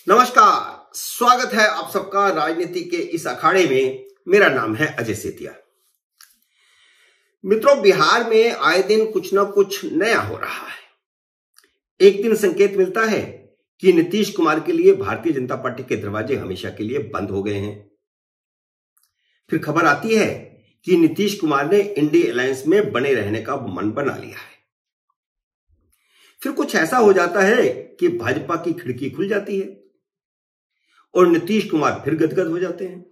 नमस्कार, स्वागत है आप सबका राजनीति के इस अखाड़े में। मेरा नाम है अजय सेतिया। मित्रों, बिहार में आए दिन कुछ ना कुछ नया हो रहा है। एक दिन संकेत मिलता है कि नीतीश कुमार के लिए भारतीय जनता पार्टी के दरवाजे हमेशा के लिए बंद हो गए हैं। फिर खबर आती है कि नीतीश कुमार ने इंडी अलायंस में बने रहने का मन बना लिया है। फिर कुछ ऐसा हो जाता है कि भाजपा की खिड़की खुल जाती है और नीतीश कुमार फिर गदगद हो जाते हैं।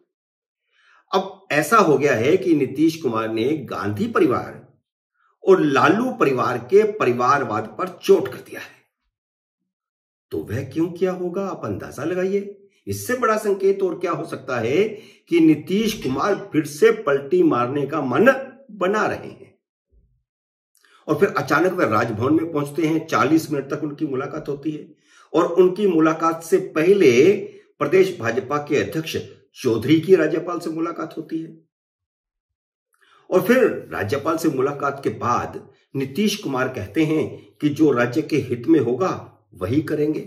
अब ऐसा हो गया है कि नीतीश कुमार ने गांधी परिवार और लालू परिवार के परिवारवाद पर चोट कर दिया है। तो वह क्यों किया होगा, आप अंदाजा लगाइए। इससे बड़ा संकेत और क्या हो सकता है कि नीतीश कुमार फिर से पलटी मारने का मन बना रहे हैं। और फिर अचानक वह राजभवन में पहुंचते हैं। 40 मिनट तक उनकी मुलाकात होती है और उनकी मुलाकात से पहले प्रदेश भाजपा के अध्यक्ष चौधरी की राज्यपाल से मुलाकात होती है। और फिर राज्यपाल से मुलाकात के बाद नीतीश कुमार कहते हैं कि जो राज्य के हित में होगा वही करेंगे।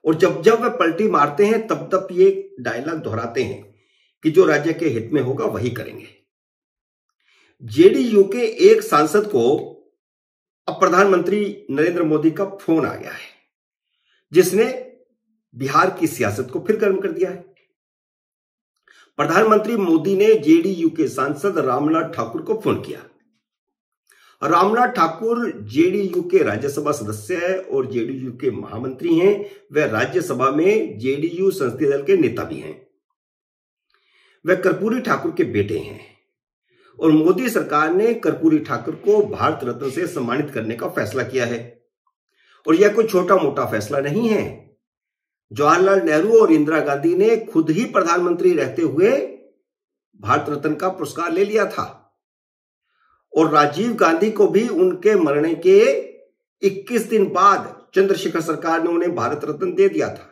और जब जब वे पलटी मारते हैं तब तब ये डायलॉग दोहराते हैं कि जो राज्य के हित में होगा वही करेंगे। जेडीयू के एक सांसद को अब प्रधानमंत्री नरेंद्र मोदी का फोन आ गया है, जिसने बिहार की सियासत को फिर गर्म कर दिया है। प्रधानमंत्री मोदी ने जेडीयू के सांसद रामनाथ ठाकुर को फोन किया। रामनाथ ठाकुर जेडीयू के राज्यसभा सदस्य है और जेडीयू के महामंत्री हैं। वह राज्यसभा में जेडीयू संसदीय दल के नेता भी हैं। वह कर्पूरी ठाकुर के बेटे हैं और मोदी सरकार ने कर्पूरी ठाकुर को भारत रत्न से सम्मानित करने का फैसला किया है। और यह कोई छोटा मोटा फैसला नहीं है। जवाहरलाल नेहरू और इंदिरा गांधी ने खुद ही प्रधानमंत्री रहते हुए भारत रत्न का पुरस्कार ले लिया था और राजीव गांधी को भी उनके मरने के 21 दिन बाद चंद्रशेखर सरकार ने उन्हें भारत रत्न दे दिया था।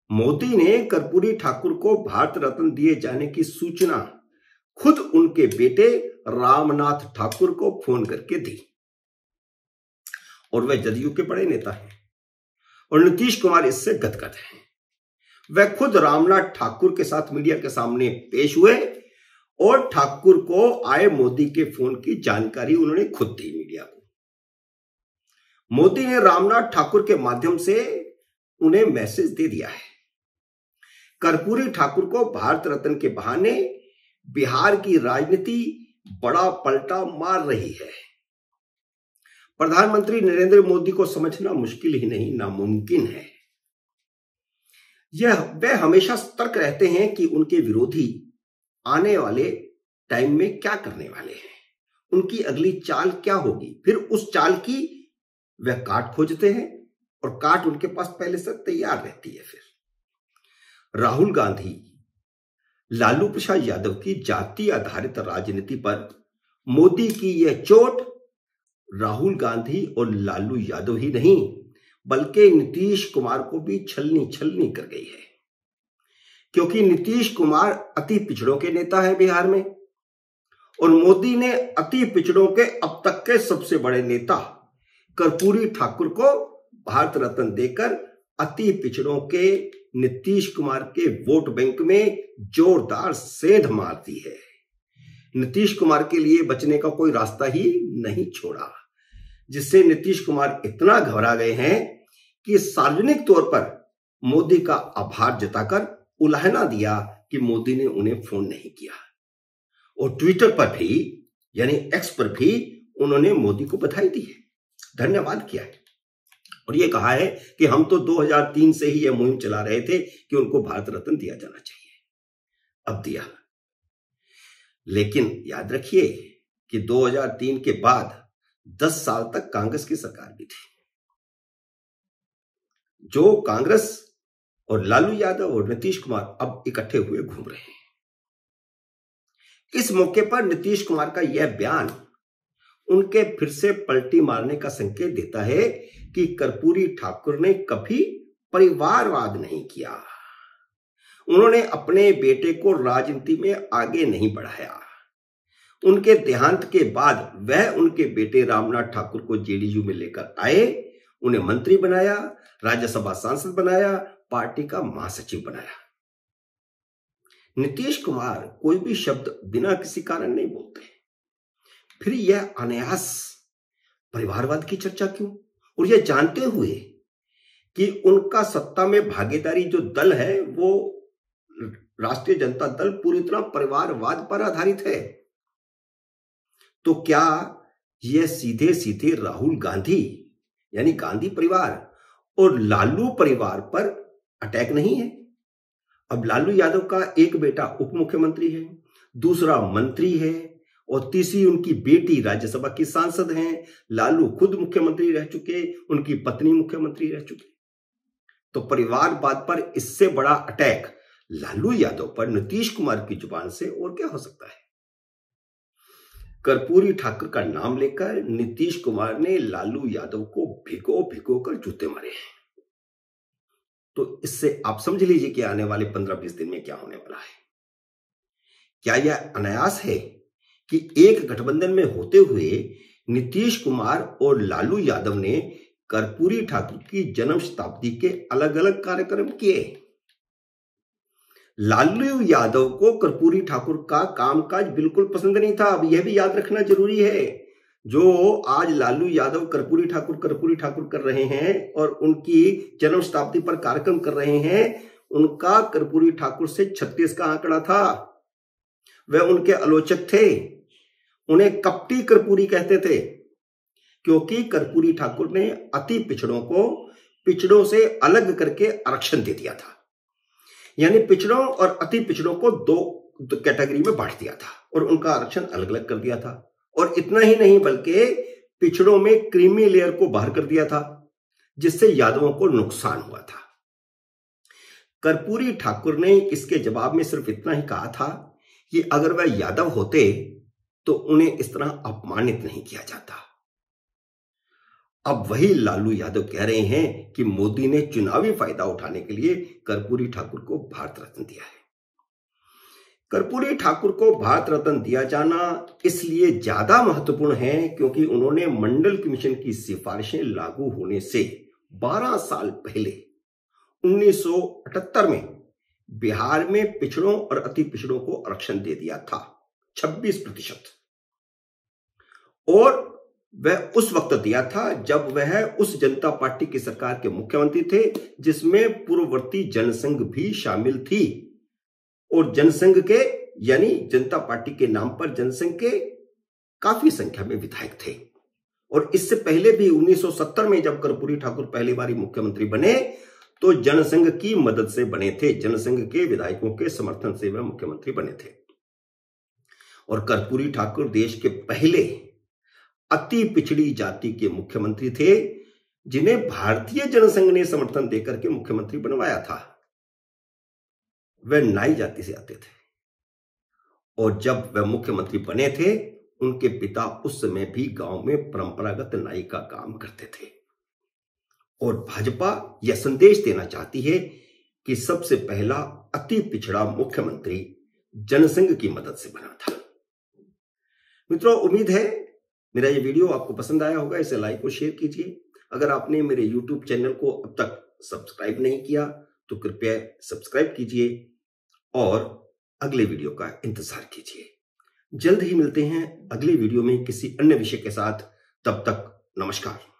मोदी ने कर्पूरी ठाकुर को भारत रत्न दिए जाने की सूचना खुद उनके बेटे रामनाथ ठाकुर को फोन करके दी। और वह जदयू के बड़े नेता हैं और नीतीश कुमार इससे गदगद हैं। वह खुद रामनाथ ठाकुर के साथ मीडिया के सामने पेश हुए और ठाकुर को आए मोदी के फोन की जानकारी उन्होंने खुद दी मीडिया को। मोदी ने रामनाथ ठाकुर के माध्यम से उन्हें मैसेज दे दिया है। कर्पूरी ठाकुर को भारत रत्न के बहाने बिहार की राजनीति बड़ा पलटा मार रही है। प्रधानमंत्री नरेंद्र मोदी को समझना मुश्किल ही नहीं, नामुमकिन है। वह हमेशा सतर्क रहते हैं कि उनके विरोधी आने वाले टाइम में क्या करने वाले हैं, उनकी अगली चाल क्या होगी। फिर उस चाल की वह काट खोजते हैं और काट उनके पास पहले से तैयार रहती है। फिर राहुल गांधी, लालू प्रसाद यादव की जाति आधारित राजनीति पर मोदी की यह चोट राहुल गांधी और लालू यादव ही नहीं बल्कि नीतीश कुमार को भी छलनी छलनी कर गई है। क्योंकि नीतीश कुमार अति पिछड़ों के नेता है बिहार में और मोदी ने अति पिछड़ों के अब तक के सबसे बड़े नेता कर्पूरी ठाकुर को भारत रत्न देकर अति पिछड़ों के नीतीश कुमार के वोट बैंक में जोरदार सेंध मार दी है। नीतीश कुमार के लिए बचने का कोई रास्ता ही नहीं छोड़ा, जिससे नीतीश कुमार इतना घबरा गए हैं कि सार्वजनिक तौर पर मोदी का आभार जताकर उलाहना दिया कि मोदी ने उन्हें फोन नहीं किया। और ट्विटर पर भी यानी एक्स पर भी उन्होंने मोदी को बधाई दी है, धन्यवाद किया है और यह कहा है कि हम तो 2003 से ही यह मुहिम चला रहे थे कि उनको भारत रत्न दिया जाना चाहिए। अब दिया। लेकिन याद रखिए कि 2003 के बाद 10 साल तक कांग्रेस की सरकार भी थी। जो कांग्रेस और लालू यादव और नीतीश कुमार अब इकट्ठे हुए घूम रहे हैं। इस मौके पर नीतीश कुमार का यह बयान उनके फिर से पलटी मारने का संकेत देता है कि कर्पूरी ठाकुर ने कभी परिवारवाद नहीं किया। उन्होंने अपने बेटे को राजनीति में आगे नहीं बढ़ाया। उनके देहांत के बाद वह उनके बेटे रामनाथ ठाकुर को जेडीयू में लेकर आए उन्हें मंत्री बनाया, राज्यसभा सांसद बनाया, पार्टी का महासचिव बनाया। नीतीश कुमार कोई भी शब्द बिना किसी कारण नहीं बोलते। फिर यह अनायास परिवारवाद की चर्चा क्यों? और यह जानते हुए कि उनका सत्ता में भागीदारी जो दल है वो राष्ट्रीय जनता दल पूरी तरह परिवारवाद पर आधारित है। तो क्या यह सीधे सीधे राहुल गांधी यानी गांधी परिवार और लालू परिवार पर अटैक नहीं है? अब लालू यादव का एक बेटा उप मुख्यमंत्री है, दूसरा मंत्री है और तीसरी उनकी बेटी राज्यसभा की सांसद हैं। लालू खुद मुख्यमंत्री रह चुके, उनकी पत्नी मुख्यमंत्री रह चुके। तो परिवारवाद पर इससे बड़ा अटैक लालू यादव पर नीतीश कुमार की जुबान से और क्या हो सकता है? कर्पूरी ठाकुर का नाम लेकर नीतीश कुमार ने लालू यादव को भिगो भिगो कर जूते मारे हैं। तो इससे आप समझ लीजिए कि आने वाले 15-20 दिन में क्या होने वाला है। क्या यह अनायास है कि एक गठबंधन में होते हुए नीतीश कुमार और लालू यादव ने कर्पूरी ठाकुर की जन्म शताब्दी के अलग अलग कार्यक्रम किए? लालू यादव को कर्पूरी ठाकुर का कामकाज बिल्कुल पसंद नहीं था। अब यह भी याद रखना जरूरी है, जो आज लालू यादव कर्पूरी ठाकुर कर रहे हैं और उनकी जन्म शताब्दी पर कार्यक्रम कर रहे हैं, उनका कर्पूरी ठाकुर से 36 का आंकड़ा था। वह उनके आलोचक थे, उन्हें कपटी कर्पूरी कहते थे, क्योंकि कर्पूरी ठाकुर ने अति पिछड़ों को पिछड़ों से अलग करके आरक्षण दे दिया था। यानी पिछड़ों और अति पिछड़ों को दो कैटेगरी में बांट दिया था और उनका आरक्षण अलग अलग कर दिया था। और इतना ही नहीं बल्कि पिछड़ों में क्रीमी लेयर को बाहर कर दिया था, जिससे यादवों को नुकसान हुआ था। कर्पूरी ठाकुर ने इसके जवाब में सिर्फ इतना ही कहा था कि अगर वह यादव होते तो उन्हें इस तरह अपमानित नहीं किया जाता। अब वही लालू यादव कह रहे हैं कि मोदी ने चुनावी फायदा उठाने के लिए कर्पूरी ठाकुर को भारत रत्न दिया है। कर्पूरी ठाकुर को भारत रत्न दिया जाना इसलिए ज्यादा महत्वपूर्ण है क्योंकि उन्होंने मंडल कमीशन की सिफारिशें लागू होने से 12 साल पहले 1978 में बिहार में पिछड़ों और अति पिछड़ों को आरक्षण दे दिया था 26%। और वह उस वक्त दिया था जब वह उस जनता पार्टी की सरकार के मुख्यमंत्री थे जिसमें पूर्ववर्ती जनसंघ भी शामिल थी। और जनसंघ के यानी जनता पार्टी के नाम पर जनसंघ के काफी संख्या में विधायक थे। और इससे पहले भी 1970 में जब कर्पूरी ठाकुर पहली बार मुख्यमंत्री बने तो जनसंघ की मदद से बने थे, जनसंघ के विधायकों के समर्थन से वह मुख्यमंत्री बने थे। और कर्पूरी ठाकुर देश के पहले अति पिछड़ी जाति के मुख्यमंत्री थे जिन्हें भारतीय जनसंघ ने समर्थन देकर के मुख्यमंत्री बनवाया था। वह नाई जाति से आते थे और जब वह मुख्यमंत्री बने थे उनके पिता उस समय भी गांव में परंपरागत नाई का काम करते थे। और भाजपा यह संदेश देना चाहती है कि सबसे पहला अति पिछड़ा मुख्यमंत्री जनसंघ की मदद से बना था। मित्रों, उम्मीद है मेरा ये वीडियो आपको पसंद आया होगा। इसे लाइक और शेयर कीजिए। अगर आपने मेरे YouTube चैनल को अब तक सब्सक्राइब नहीं किया तो कृपया सब्सक्राइब कीजिए और अगले वीडियो का इंतजार कीजिए। जल्द ही मिलते हैं अगले वीडियो में किसी अन्य विषय के साथ। तब तक नमस्कार।